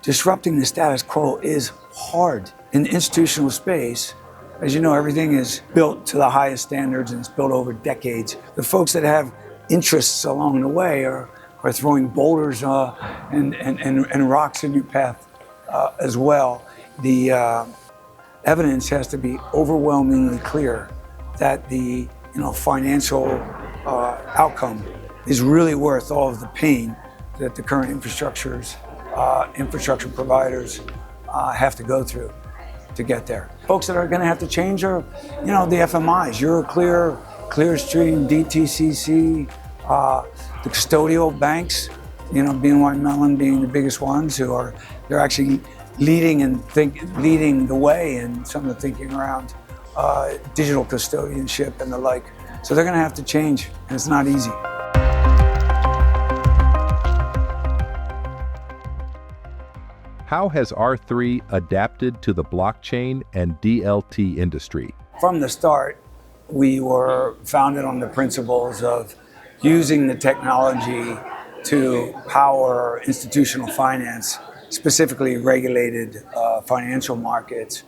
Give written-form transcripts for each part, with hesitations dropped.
disrupting the status quo is hard. In the institutional space, as you know, everything is built to the highest standards and it's built over decades. The folks that have interests along the way are throwing boulders and rocks in your path as well. The evidence has to be overwhelmingly clear that the financial outcome is really worth all of the pain that the current infrastructure providers have to go through to get there. Folks that are going to have to change are, the FMIs, Euroclear, Clearstream, DTCC, the custodial banks, BNY Mellon being the biggest ones they're actually leading the way in some of the thinking around digital custodianship and the like. So they're going to have to change, and it's not easy. How has R3 adapted to the blockchain and DLT industry? From the start, we were founded on the principles of using the technology to power institutional finance, specifically regulated financial markets.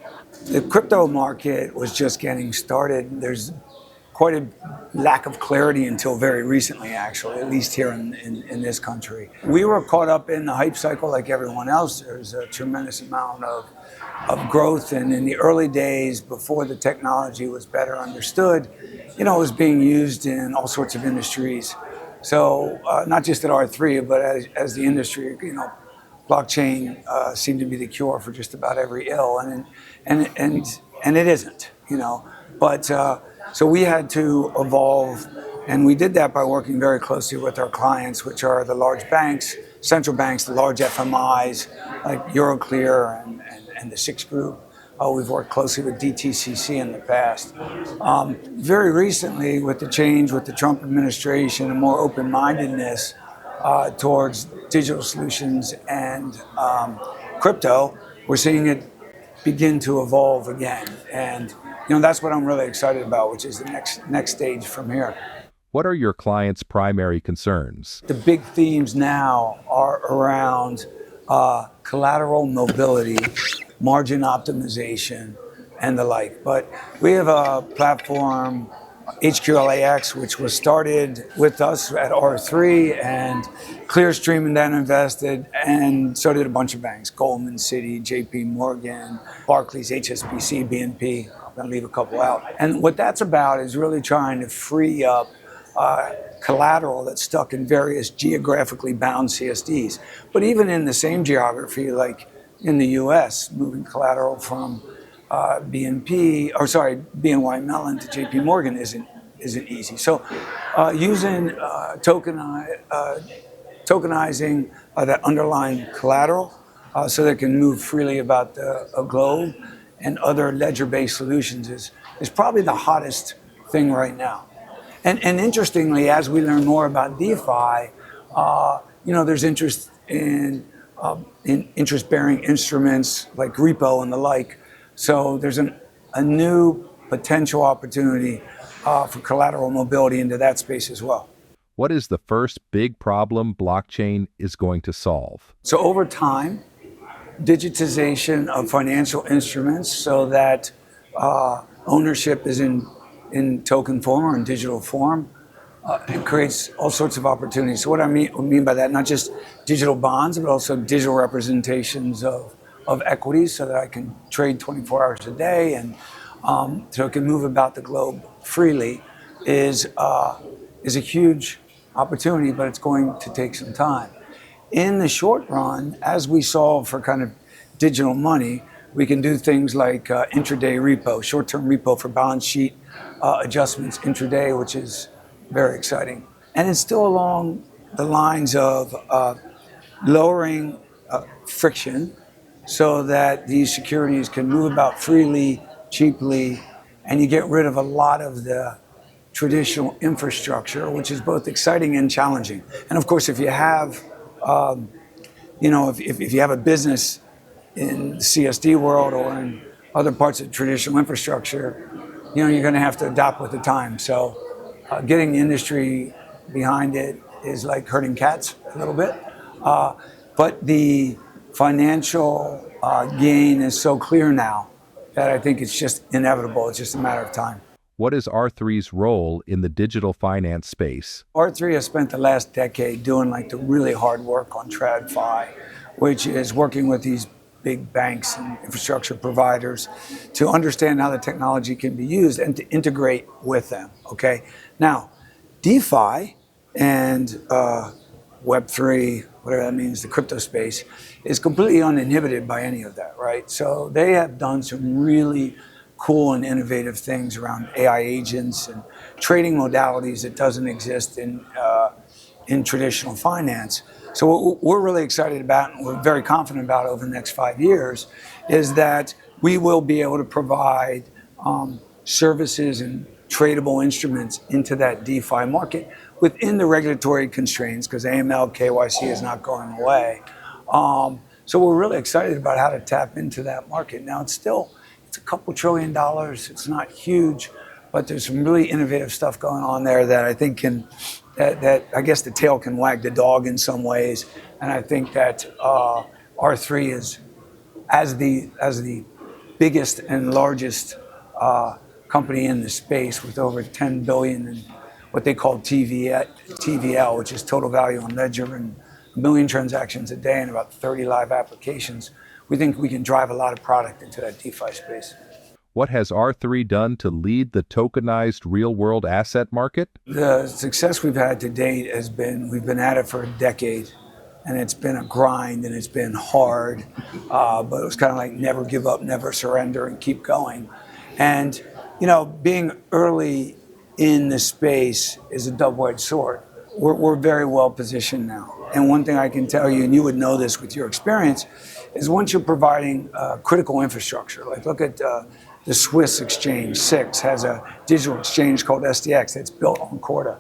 The crypto market was just getting started. There's quite a lack of clarity until very recently, actually, at least here in this country. We were caught up in the hype cycle like everyone else. There's a tremendous amount of growth, and in the early days, before the technology was better understood, it was being used in all sorts of industries. So not just at R3, but as the industry, blockchain seemed to be the cure for just about every ill, and it isn't, But so we had to evolve, and we did that by working very closely with our clients, which are the large banks, central banks, the large FMIs like Euroclear and the Six Group. We've worked closely with DTCC in the past. Very recently, with the change with the Trump administration and more open-mindedness towards digital solutions and crypto, we're seeing it begin to evolve again. And that's what I'm really excited about, which is the next stage from here. What are your clients' primary concerns? The big themes now are around collateral mobility, margin optimization, and the like. But we have a platform, HQLAX, which was started with us at R3, and Clearstream and then invested, and so did a bunch of banks, Goldman, Citi, JP Morgan, Barclays, HSBC, BNP. I'm going to leave a couple out. And what that's about is really trying to free up collateral that's stuck in various geographically bound CSDs. But even in the same geography, like in the US, moving collateral from BNY Mellon to JP Morgan isn't easy. So using tokenizing that underlying collateral so that it can move freely about a globe and other ledger-based solutions is probably the hottest thing right now. And interestingly, as we learn more about DeFi, there's interest in interest-bearing instruments like repo and the like. So there's a new potential opportunity for collateral mobility into that space as well. What is the first big problem blockchain is going to solve? So over time, digitization of financial instruments so that ownership is in token form or in digital form. It creates all sorts of opportunities. So what I mean by that, not just digital bonds, but also digital representations of equities so that I can trade 24 hours a day and so it can move about the globe freely is a huge opportunity, but it's going to take some time. In the short run, as we solve for kind of digital money, we can do things like intraday repo, short-term repo for balance sheet adjustments intraday, which is very exciting. And it's still along the lines of lowering friction so that these securities can move about freely, cheaply, and you get rid of a lot of the traditional infrastructure, which is both exciting and challenging. And of course, if you have, if you have a business in the CSD world or in other parts of traditional infrastructure, you're going to have to adapt with the time. So getting the industry behind it is like herding cats a little bit. But financial gain is so clear now that I think it's just inevitable. It's just a matter of time. What is R3's role in the digital finance space? R3 has spent the last decade doing like the really hard work on TradFi, which is working with these big banks and infrastructure providers to understand how the technology can be used and to integrate with them, okay? Now, DeFi and Web3, whatever that means, the crypto space, is completely uninhibited by any of that, right? So they have done some really cool and innovative things around AI agents and trading modalities that doesn't exist in traditional finance. So what we're really excited about and we're very confident about over the next 5 years is that we will be able to provide services and tradable instruments into that DeFi market within the regulatory constraints, because AML, KYC is not going away. So we're really excited about how to tap into that market. Now it's a couple $1 trillion. It's not huge, but there's some really innovative stuff going on there that I think that I guess the tail can wag the dog in some ways. And I think that R3 is, as the biggest and largest company in the space with over 10 billion in what they call TVL, which is total value on ledger, and 1 million transactions a day and about 30 live applications. We think we can drive a lot of product into that DeFi space. What has R3 done to lead the tokenized real-world asset market? The success we've had to date has been, we've been at it for a decade, and it's been a grind and it's been hard, but it was kind of like never give up, never surrender, and keep going. And, you know, being early in the space is a double-edged sword. We're very well positioned now. And one thing I can tell you, and you would know this with your experience, is once you're providing critical infrastructure, like look at the Swiss exchange, SIX, has a digital exchange called SDX that's built on Corda.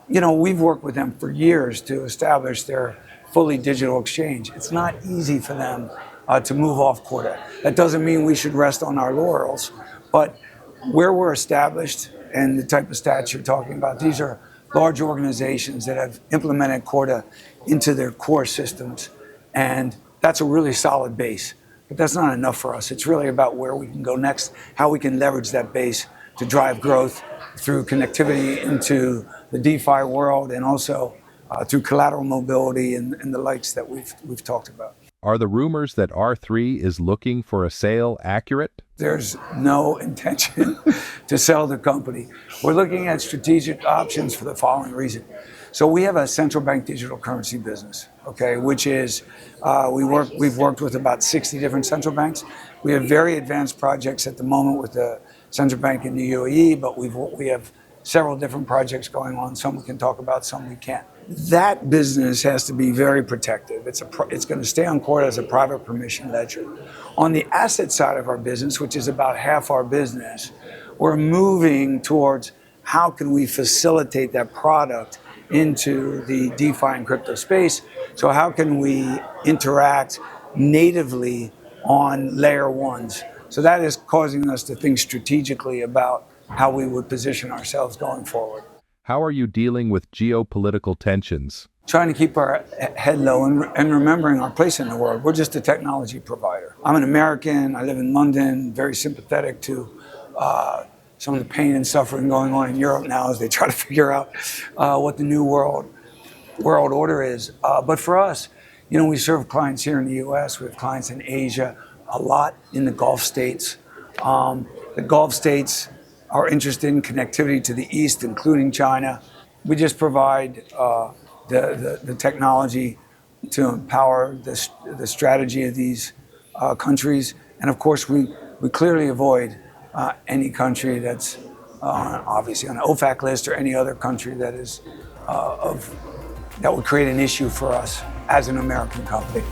You know, we've worked with them for years to establish their fully digital exchange. It's not easy for them to move off Corda. That doesn't mean we should rest on our laurels, but where we're established and the type of stats you're talking about, these are large organizations that have implemented Corda into their core systems, and that's a really solid base. But that's not enough for us. It's really about where we can go next, how we can leverage that base to drive growth through connectivity into the DeFi world, and also through collateral mobility and the likes that we've talked about. Are the rumors that R3 is looking for a sale accurate? There's no intention to sell the company. We're looking at strategic options for the following reason. So we have a central bank digital currency business, okay, which is, we've worked with about 60 different central banks. We have very advanced projects at the moment with the central bank in the UAE, but we have several different projects going on. Some we can talk about, some we can't. That business has to be very protective. It's going to stay on Corda as a private permission ledger. On the asset side of our business, which is about half our business, we're moving towards how can we facilitate that product into the DeFi and crypto space. So how can we interact natively on layer ones? So that is causing us to think strategically about how we would position ourselves going forward. How are you dealing with geopolitical tensions? Trying to keep our head low and remembering our place in the world. We're just a technology provider. I'm an American, I live in London, very sympathetic to some of the pain and suffering going on in Europe now as they try to figure out what the new world order is. But for us, you know, we serve clients here in the US, we have clients in Asia, a lot in the Gulf states. The Gulf states are interested in connectivity to the East, including China. We just provide the technology to empower the strategy of these countries. And of course, we clearly avoid any country that's obviously on an OFAC list, or any other country that is that would create an issue for us as an American company.